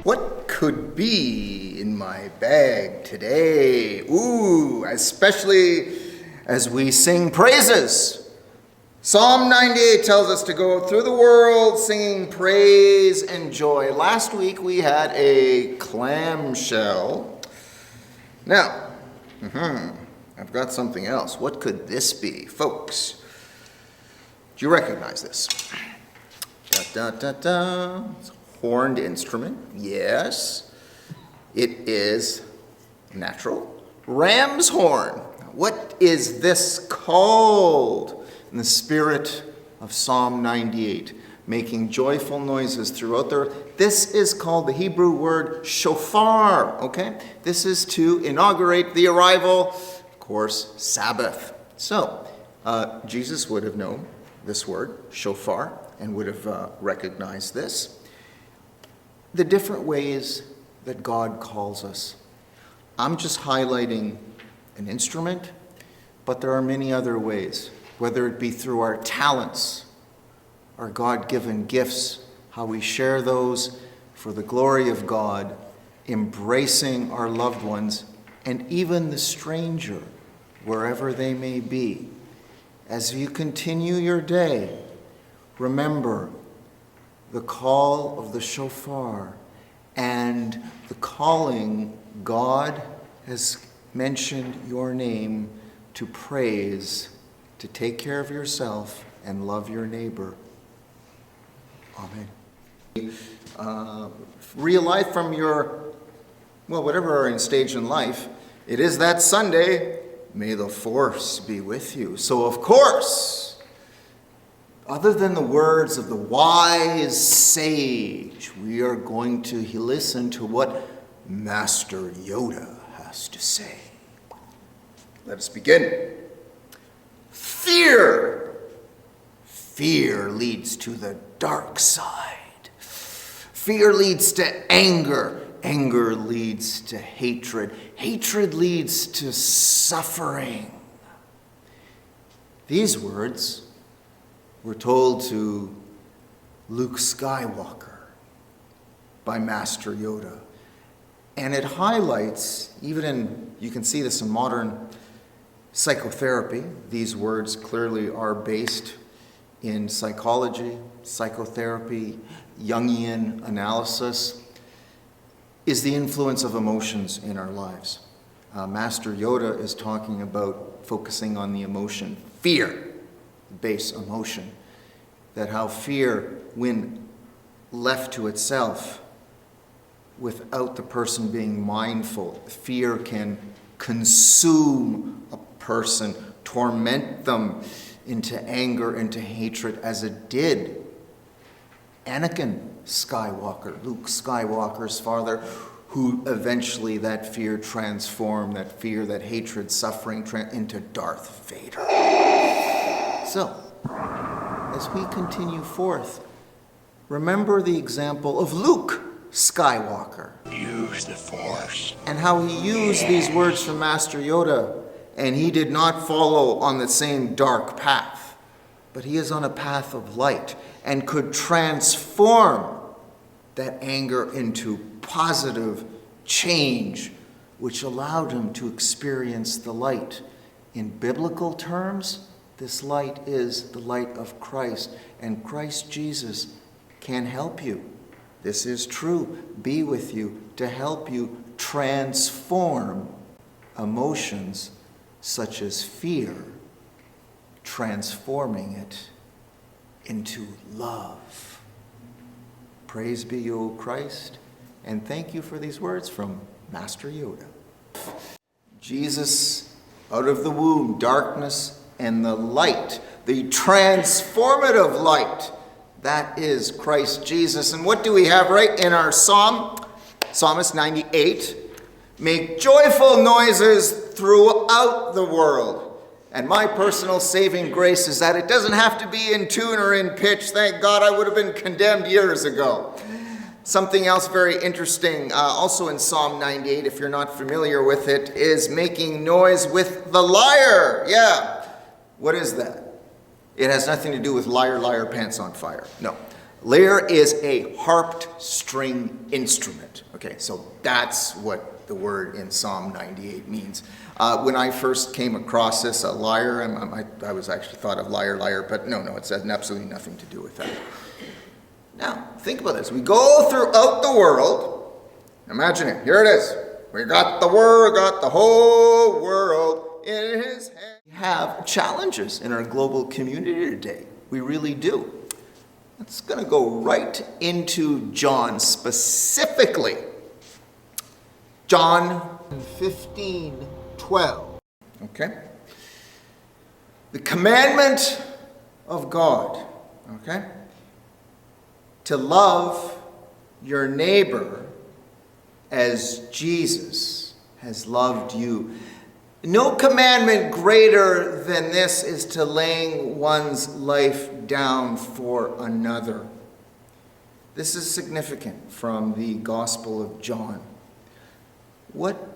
What could be in my bag today? Ooh, especially as we sing praises. Psalm 98 tells us to go through the world singing praise and joy. Last week we had a clamshell. Now, I've got something else. What could this be? Folks, do you recognize this? Da-da-da-da. It's a horned instrument. Yes. It is natural. Ram's horn. What is this called? In the spirit of Psalm 98, making joyful noises throughout the earth. This is called the Hebrew word shofar, okay? This is to inaugurate the arrival, of course, Sabbath. So, Jesus would have known this word, shofar, and would have recognized this. The different ways that God calls us. I'm just highlighting an instrument, but there are many other ways, whether it be through our talents, our God-given gifts, how we share those for the glory of God, embracing our loved ones, and even the stranger, wherever they may be. As you continue your day, remember the call of the shofar and the calling God has mentioned your name to praise, to take care of yourself and love your neighbor. Amen. Real life from your, whatever are in stage in life, it is that Sunday. May the force be with you. So, of course, other than the words of the wise sage, we are going to listen to what Master Yoda has to say. Let us begin. Fear. Fear leads to the dark side. Fear leads to anger. Anger leads to hatred. Hatred leads to suffering. These words were told to Luke Skywalker by Master Yoda. And it highlights, you can see this in modern psychotherapy. These words clearly are based in psychology, psychotherapy, Jungian analysis, is the influence of emotions in our lives. Master Yoda is talking about focusing on the emotion, fear, base emotion, that how fear, when left to itself, without the person being mindful, fear can consume a person, torment them into anger, into hatred, as it did Anakin Skywalker, Luke Skywalker's father, who eventually that fear transformed, that fear, that hatred, suffering, into Darth Vader. So, as we continue forth, remember the example of Luke Skywalker. Use the Force. And how he used these words from Master Yoda, and he did not follow on the same dark path, but he is on a path of light and could transform that anger into positive change, which allowed him to experience the light. In biblical terms, this light is the light of Christ, and Christ Jesus can help you. This is true. Be with you to help you transform emotions such as fear, transforming it into love. Praise be you, O Christ, and thank you for these words from Master Yoda. Jesus, out of the womb, darkness and the light, the transformative light, that is Christ Jesus. And what do we have right in our psalm? Psalmist 98. Make joyful noises throughout the world. And my personal saving grace is that it doesn't have to be in tune or in pitch. Thank God, I would have been condemned years ago. Something else very interesting, also in Psalm 98, if you're not familiar with it, is making noise with the lyre. Yeah. What is that? It has nothing to do with liar, liar, pants on fire. No. Lyre is a harped string instrument. Okay, so that's what the word in Psalm 98 means. When I first came across this, a lyre, I was actually thought of liar, but no, it has absolutely nothing to do with that. Now, think about this. We go throughout the world. Imagine it. Here it is. We got the whole world in his hand. We have challenges in our global community today. We really do. It's going to go right into John specifically. John 15:12. Okay? The commandment of God. Okay? To love your neighbor as Jesus has loved you. No commandment greater than this is to laying one's life down for another. This is significant from the Gospel of John. What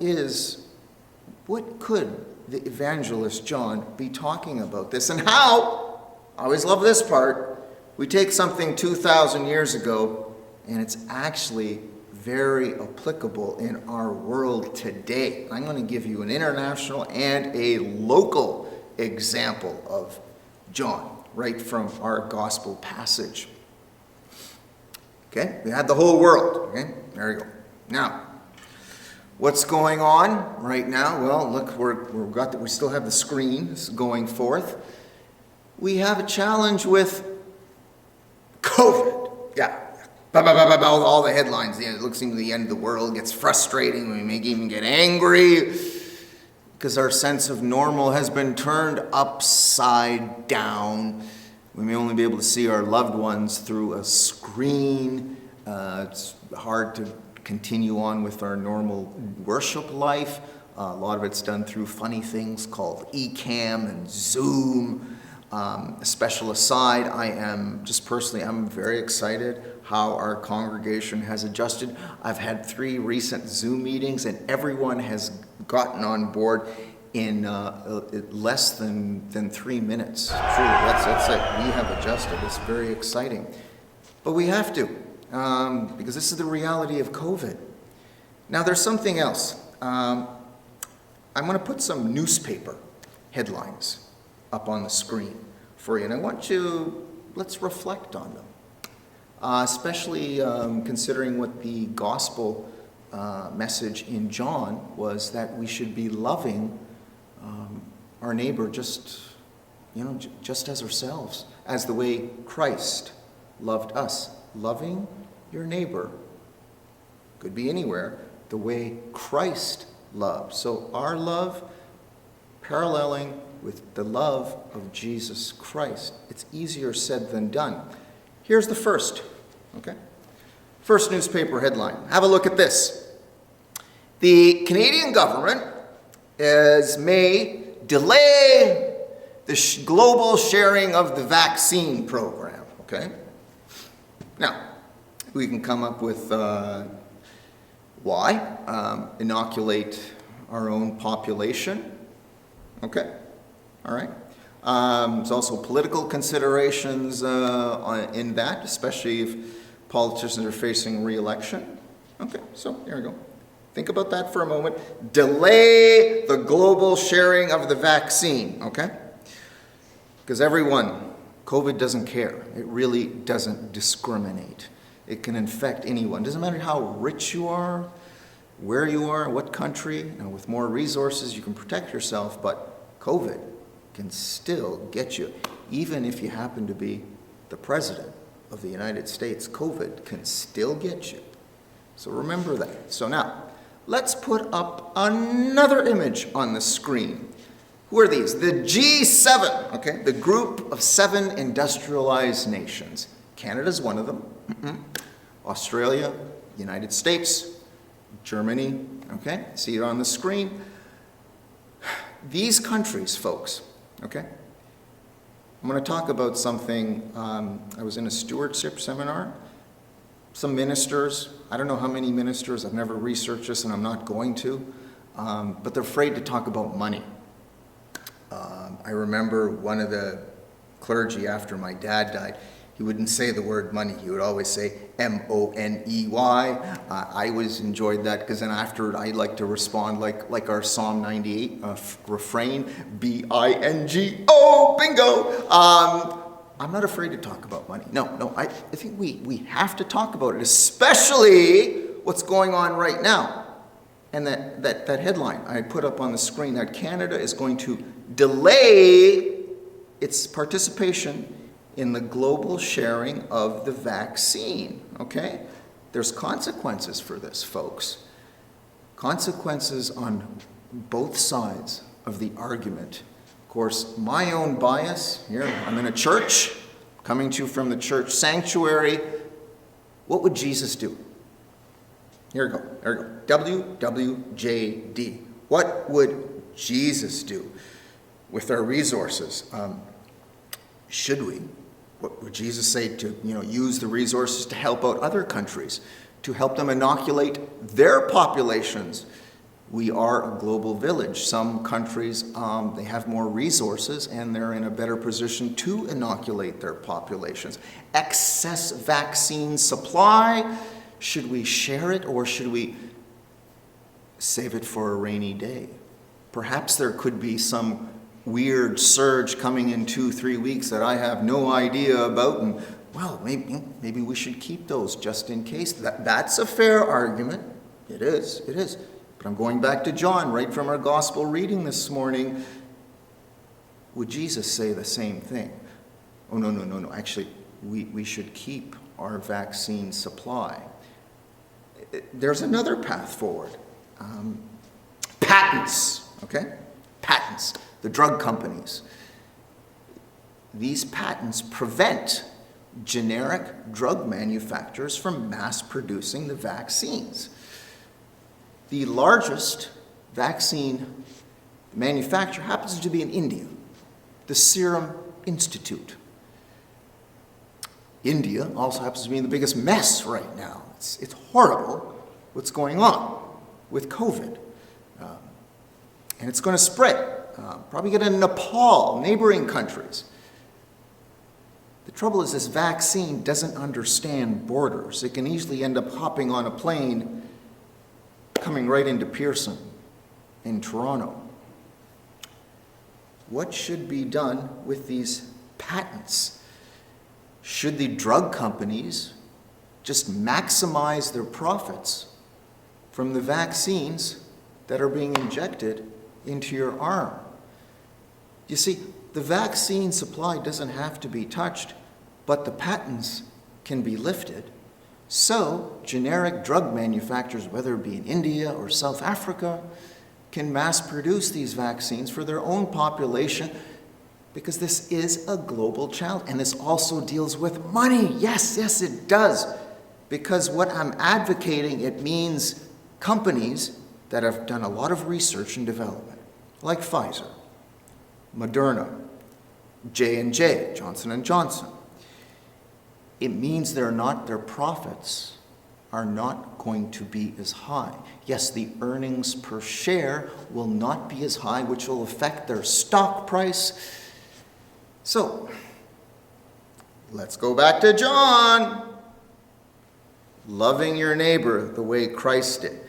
could the evangelist John be talking about this? And how, I always love this part, we take something 2,000 years ago and it's actually very applicable in our world today. I'm going to give you an international and a local example of John, right from our gospel passage. Okay, we had the whole world. Okay, there you go. Now, what's going on right now? Well, look, we still have the screens going forth. We have a challenge with COVID. Yeah. All the headlines. It looks like the end of the world gets frustrating. We may even get angry because our sense of normal has been turned upside down. We may only be able to see our loved ones through a screen. It's hard to continue on with our normal worship life. A lot of it's done through funny things called Ecamm and Zoom. A special aside, I'm very excited how our congregation has adjusted. I've had 3 recent Zoom meetings and everyone has gotten on board in less than 3 minutes. Truly, that's it. We have adjusted. It's very exciting. But we have to, because this is the reality of COVID. Now there's something else. I'm going to put some newspaper headlines up on the screen for you, and I want let's reflect on them, especially considering what the gospel message in John was, that we should be loving our neighbor just as ourselves, as the way Christ loved us. Loving your neighbor could be anywhere, the way Christ loved. So our love paralleling with the love of Jesus Christ. It's easier said than done. Here's the first, okay? First newspaper headline. Have a look at this. The Canadian government may delay the global sharing of the vaccine program, okay? Now, we can come up with why. Inoculate our own population. Okay, all right. There's also political considerations in that, especially if politicians are facing re-election. Okay, so there we go. Think about that for a moment. Delay the global sharing of the vaccine, okay? Because COVID doesn't care. It really doesn't discriminate. It can infect anyone. Doesn't matter how rich you are, where you are, what country. With more resources, you can protect yourself, but COVID can still get you. Even if you happen to be the president of the United States, COVID can still get you. So remember that. So now, let's put up another image on the screen. Who are these? The G7, okay? The group of 7 industrialized nations. Canada's one of them. Australia, United States, Germany, okay? See it on the screen. These countries, folks, okay? I'm going to talk about something. I was in a stewardship seminar. Some ministers, I don't know how many ministers, I've never researched this and I'm not going to, but they're afraid to talk about money. I remember one of the clergy after my dad died, He wouldn't say the word money. He would always say M-O-N-E-Y. I always enjoyed that because then after I like to respond like our Psalm 98 refrain, B-I-N-G-O, bingo. I'm not afraid to talk about money. No, I think we have to talk about it, especially what's going on right now. And that headline I put up on the screen, that Canada is going to delay its participation in the global sharing of the vaccine, okay? There's consequences for this, folks. Consequences on both sides of the argument. Of course, my own bias, here, I'm in a church, coming to you from the church sanctuary. What would Jesus do? Here we go. WWJD. What would Jesus do with our resources? Should we? What would Jesus say to, use the resources to help out other countries, to help them inoculate their populations? We are a global village. Some countries, they have more resources and they're in a better position to inoculate their populations. Excess vaccine supply, should we share it or should we save it for a rainy day? Perhaps there could be some weird surge coming in 2-3 weeks that I have no idea about, and well, maybe we should keep those just in case. That's a fair argument. It is. But I'm going back to John, right from our gospel reading this morning. Would Jesus say the same thing? Oh, no. Actually, we should keep our vaccine supply. There's another path forward. Patents, okay? Patents. The drug companies. These patents prevent generic drug manufacturers from mass producing the vaccines. The largest vaccine manufacturer happens to be in India, the Serum Institute. India also happens to be in the biggest mess right now. It's horrible what's going on with COVID. And it's going to spread. Probably get in Nepal, neighboring countries. The trouble is this vaccine doesn't understand borders. It can easily end up hopping on a plane coming right into Pearson in Toronto. What should be done with these patents? Should the drug companies just maximize their profits from the vaccines that are being injected into your arm? You see, the vaccine supply doesn't have to be touched, but the patents can be lifted. So, generic drug manufacturers, whether it be in India or South Africa, can mass produce these vaccines for their own population, because this is a global challenge. And this also deals with money. Yes, it does. Because what I'm advocating, it means companies that have done a lot of research and development, like Pfizer, Moderna, J&J, Johnson & Johnson. It means their profits are not going to be as high. Yes, the earnings per share will not be as high, which will affect their stock price. So, let's go back to John. Loving your neighbor the way Christ did.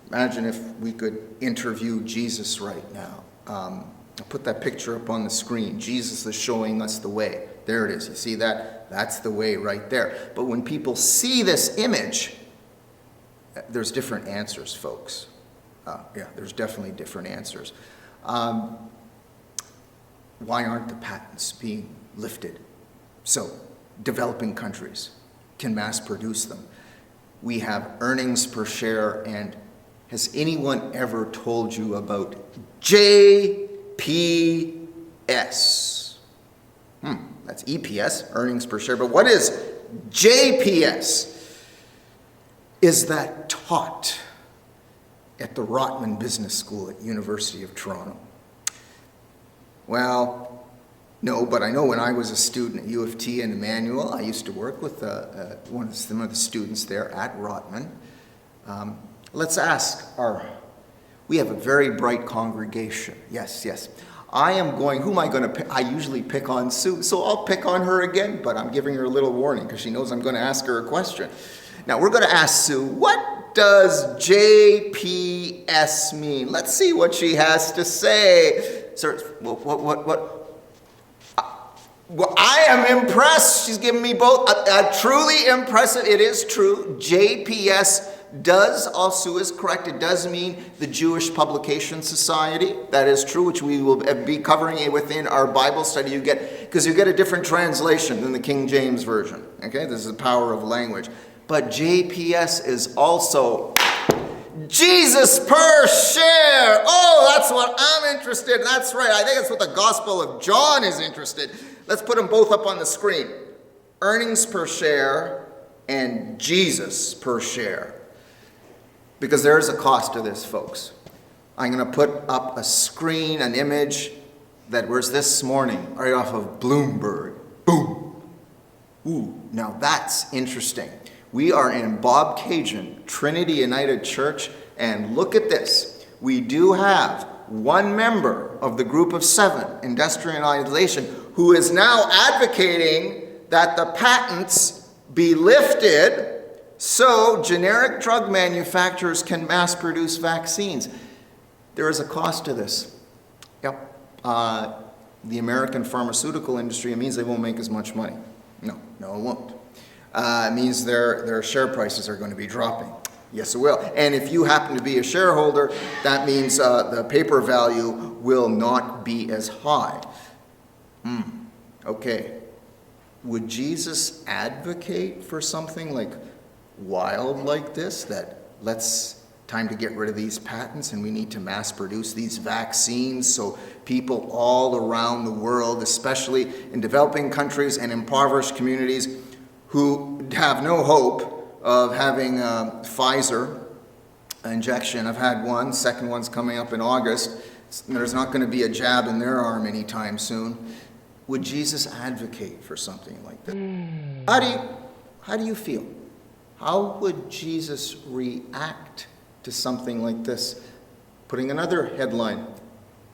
Imagine if we could interview Jesus right now. I'll put that picture up on the screen. Jesus is showing us the way. There it is. You see that? That's the way right there. But when people see this image, there's different answers, folks. There's definitely different answers. Why aren't the patents being lifted? So, developing countries can mass produce them. We have earnings per share, and has anyone ever told you about JPS? That's EPS, earnings per share, but what is JPS? Is that taught at the Rotman Business School at University of Toronto? Well, no, but I know when I was a student at U of T in Emmanuel, I used to work with some of the students there at Rotman. Let's ask we have a very bright congregation. Yes. Who am I going to pick? I usually pick on Sue, so I'll pick on her again, but I'm giving her a little warning because she knows I'm going to ask her a question. Now, we're going to ask Sue, what does JPS mean? Let's see what she has to say. Sir, what? Well, I am impressed. She's given me both. Truly impressive. It is true. JPS does, also is correct, it does mean the Jewish Publication Society. That is true, which we will be covering within our Bible study. Because you get a different translation than the King James Version. Okay, this is the power of language. But JPS is also Jesus per share. Oh, that's what I'm interested in. That's right. I think that's what the Gospel of John is interested. Let's put them both up on the screen. Earnings per share and Jesus per share. Because there is a cost to this, folks. I'm going to put up a screen, an image that was this morning, right off of Bloomberg. Boom. Ooh, now that's interesting. We are in Bob Cajun, Trinity United Church, and look at this. We do have one member of the group of 7, industrialization, who is now advocating that the patents be lifted so generic drug manufacturers can mass produce vaccines. There is a cost to this. Yep. The American pharmaceutical industry, it means they won't make as much money. No, it won't. It means their share prices are going to be dropping. Yes, it will. And if you happen to be a shareholder, that means the paper value will not be as high. Okay. Would Jesus advocate for something wild like this, that time to get rid of these patents and we need to mass produce these vaccines so people all around the world, especially in developing countries and impoverished communities who have no hope of having Pfizer injection. I've had one, second one's coming up in August. There's not going to be a jab in their arm anytime soon. Would Jesus advocate for something like that? How do you feel? How would Jesus react to something like this? Putting another headline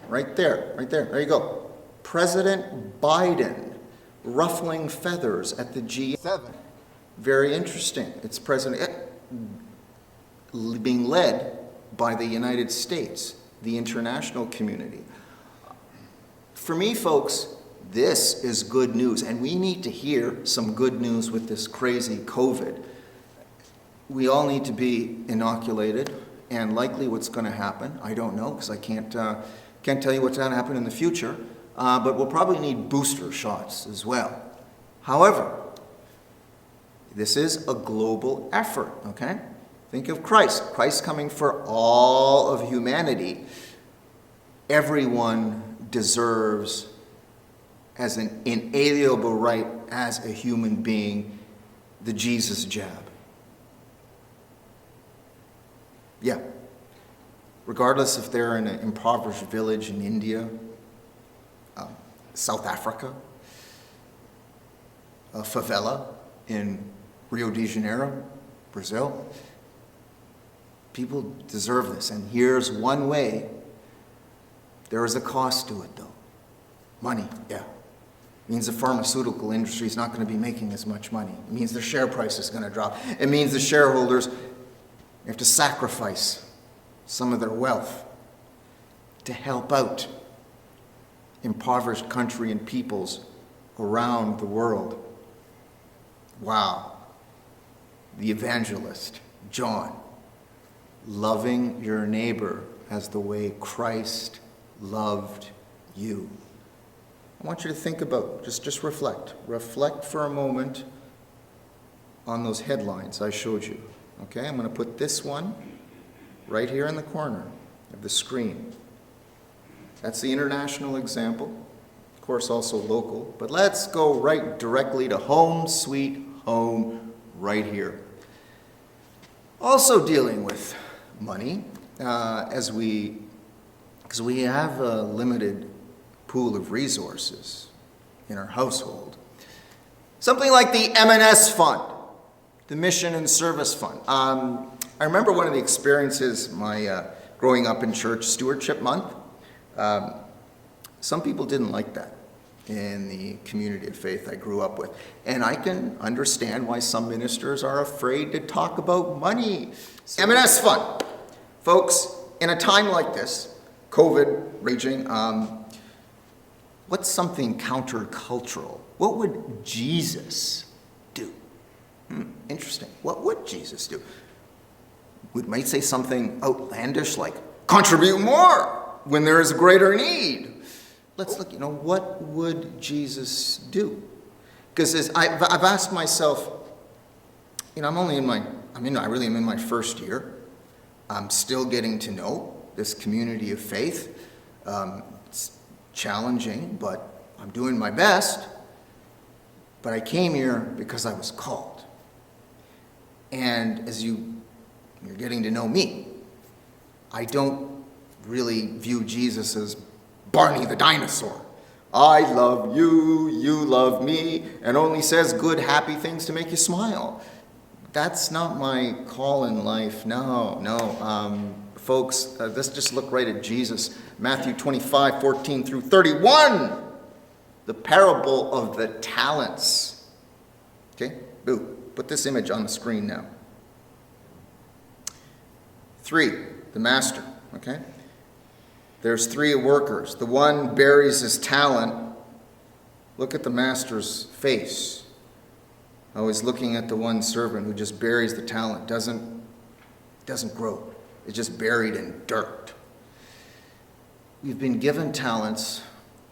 right there. There you go. President Biden ruffling feathers at the G7. Very interesting. It's being led by the United States, the international community. For me, folks, this is good news, and we need to hear some good news with this crazy COVID. We all need to be inoculated, and likely what's going to happen, I don't know, because I can't tell you what's going to happen in the future, but we'll probably need booster shots as well. However, this is a global effort, okay? Think of Christ coming for all of humanity. Everyone deserves, as an inalienable right as a human being, the Jesus jab. Yeah. Regardless if they're in an impoverished village in India, South Africa, a favela in Rio de Janeiro, Brazil, people deserve this. And here's one way. There is a cost to it, though. Money, yeah. It means the pharmaceutical industry is not going to be making as much money. It means the share price is going to drop. It means the shareholders have to sacrifice some of their wealth to help out impoverished country and peoples around the world. Wow. The evangelist, John, loving your neighbor as the way Christ loved you. I want you to think about, just reflect. Reflect for a moment on those headlines I showed you. Okay, I'm going to put this one right here in the corner of the screen. That's the international example. Of course, also local. But let's go right directly to home sweet home right here. Also dealing with money, because we have a limited pool of resources in our household. Something like the M&S Fund, the Mission and Service Fund. I remember one of the experiences, my growing up in church, Stewardship Month. Some people didn't like that in the community of faith I grew up with. And I can understand why some ministers are afraid to talk about money. M&S Fund. Folks, in a time like this, COVID raging, what's something countercultural? What would Jesus do? Interesting. What would Jesus do? We might say something outlandish like, contribute more when there is a greater need. Let's look, what would Jesus do? Because I've asked myself, I'm really in my first year. I'm still getting to know this community of faith. It's challenging, but I'm doing my best. But I came here because I was called. And as you're getting to know me, I don't really view Jesus as Barney the dinosaur. I love you, you love me, and only says good, happy things to make you smile. That's not my call in life. No. Folks, let's just look right at Jesus. Matthew 25, 14 through 31. The parable of the talents. Okay, boo. Put this image on the screen now. 3, the master. Okay. There's 3 workers. The one buries his talent. Look at the master's face. Always looking at the one servant who just buries the talent. Doesn't grow. It's just buried in dirt. We've been given talents.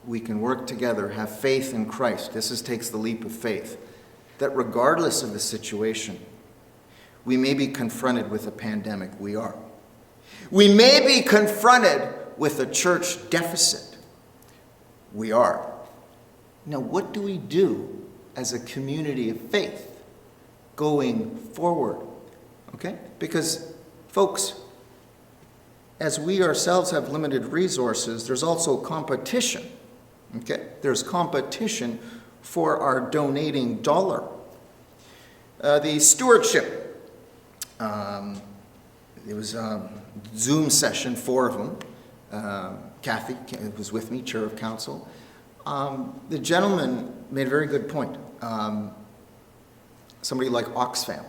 We can work together, have faith in Christ. This takes the leap of faith. That regardless of the situation, we may be confronted with a pandemic. We are. We may be confronted with a church deficit. We are. Now, what do we do as a community of faith going forward? Okay? Because, folks, as we ourselves have limited resources, there's also competition. Okay? There's competition for our donating dollar. The stewardship. It was a Zoom session, 4 of them. Kathy was with me, chair of council. The gentleman made a very good point. Somebody like Oxfam.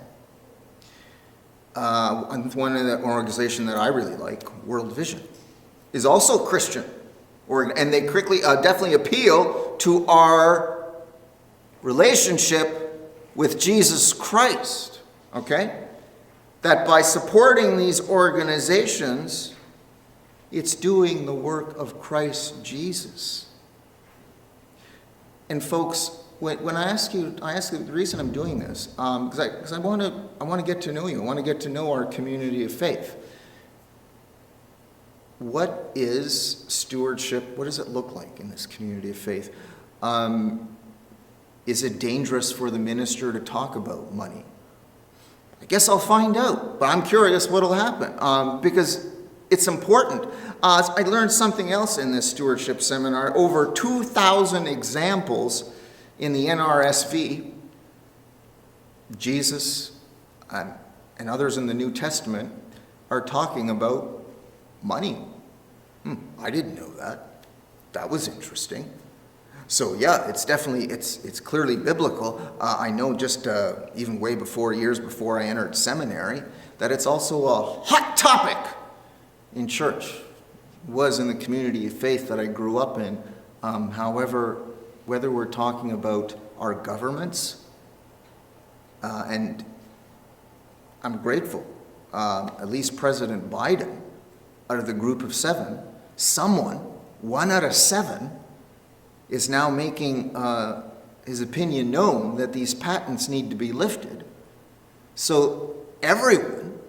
One of the organization that I really like, World Vision, is also Christian. And they definitely appeal to our relationship with Jesus Christ. Okay? That by supporting these organizations, it's doing the work of Christ Jesus. And folks, when I ask you the reason I'm doing this, because I want to get to know you. I want to get to know our community of faith. What is stewardship? What does it look like in this community of faith? Is it dangerous for the minister to talk about money? I guess I'll find out, but I'm curious what'll happen because it's important. I learned something else in this stewardship seminar. Over 2,000 examples in the NRSV. Jesus and others in the New Testament are talking about money. I didn't know that. That was interesting. So yeah, it's clearly biblical. I know just even years before I entered seminary, that it's also a hot topic in church. It was in the community of faith that I grew up in. However, whether we're talking about our governments, and I'm grateful, at least President Biden, out of the group of 7, one out of 7, is now making his opinion known that these patents need to be lifted. So everyone,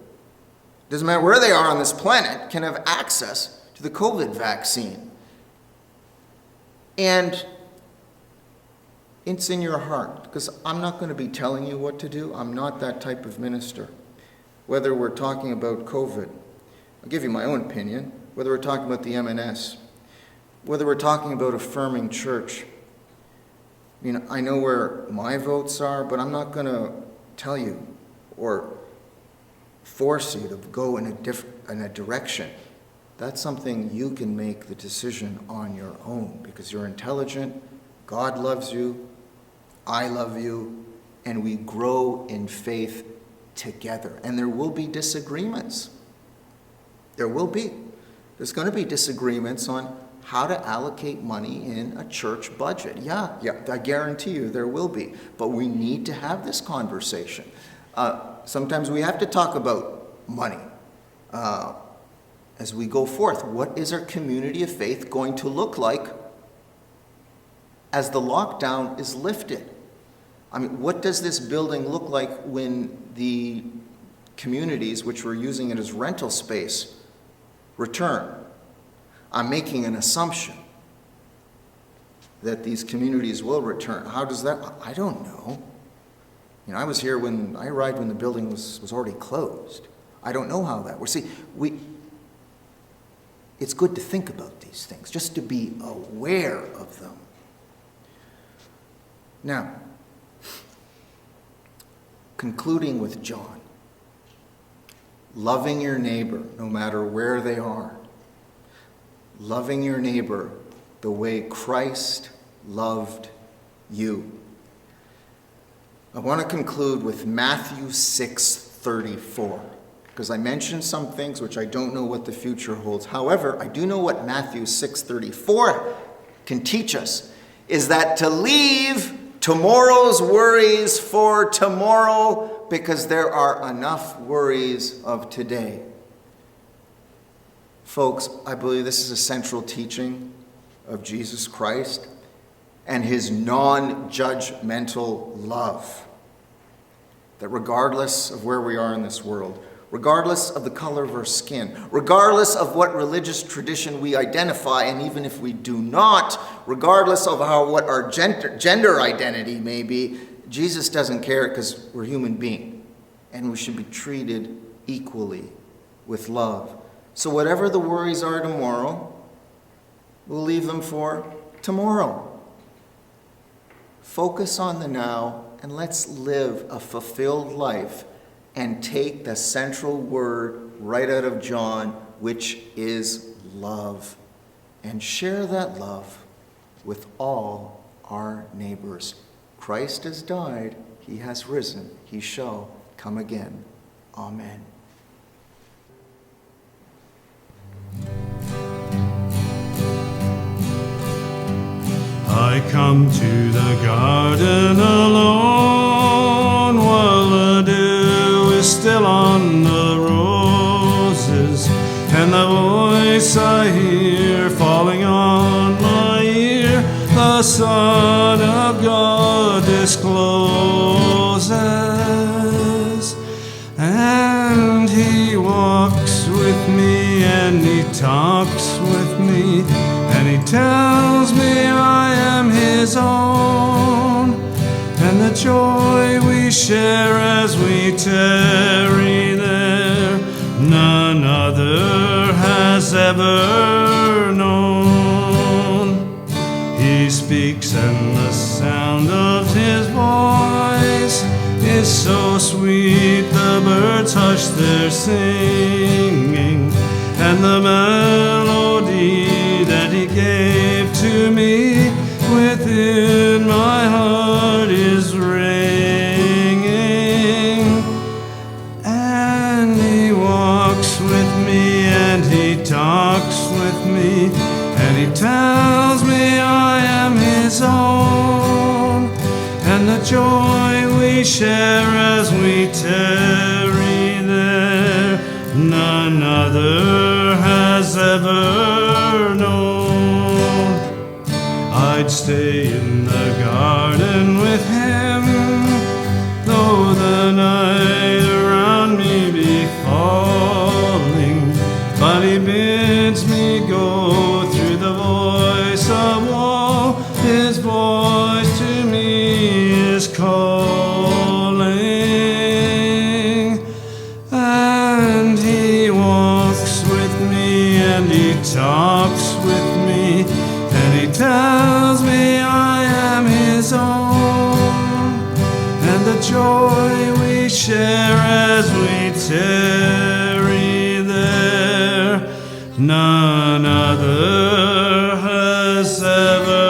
doesn't matter where they are on this planet, can have access to the COVID vaccine. And it's in your heart, because I'm not going to be telling you what to do. I'm not that type of minister. Whether we're talking about COVID, I'll give you my own opinion, whether we're talking about the M&S, whether we're talking about affirming church. I know where my votes are, but I'm not going to tell you or force you to go in a direction that's something you can make the decision on your own, because you're intelligent, God loves you, I love you, and we grow in faith together. And there will be disagreements. There will be. There's going to be disagreements on how to allocate money in a church budget. Yeah, I guarantee you there will be. But we need to have this conversation. Sometimes we have to talk about money as we go forth. What is our community of faith going to look like as the lockdown is lifted? I mean, what does this building look like when the communities, which were using it as rental space, return? I'm making an assumption that these communities will return. How does that? I don't know. You know, I was here when I arrived when the building was already closed. I don't know how that works. See, it's good to think about these things, just to be aware of them. Now, concluding with John, loving your neighbor no matter where they are, loving your neighbor the way Christ loved you. I want to conclude with Matthew 6:34, because I mentioned some things which I don't know what the future holds. However, I do know what Matthew 6:34 can teach us, is that to leave tomorrow's worries for tomorrow, because there are enough worries of today. Folks, I believe this is a central teaching of Jesus Christ and his non-judgmental love. That regardless of where we are in this world, regardless of the color of our skin, regardless of what religious tradition we identify, and even if we do not, regardless of what our gender identity may be, Jesus doesn't care, because we're human beings, and we should be treated equally with love. So whatever the worries are tomorrow, we'll leave them for tomorrow. Focus on the now, and let's live a fulfilled life and take the central word right out of John, which is love. And share that love with all our neighbors. Christ has died, he has risen, he shall come again. Amen. I come to the garden alone while the dew is still on the roses, and the voice I hear falling on my ear, the Son of God discloses. And he walks with me, and he talks with me, and he tells me I am his own. And the joy we share as we tarry there, none other has ever known. He speaks, and the sound of his voice is so sweet, the birds hush their singing, and the melody that he gave to me within my heart is ringing. And he walks with me, and he talks with me, and he tells me I am his own. And the joy we share as we tarry there, none other has ever known. I'd stay in the garden with him, though the night around me be falling, but he bids me go through the voice of woe. His voice to me is calling, and he walks with me, and he talks with me, and he tells me I am his own. And the joy we share as we tarry there, none other has ever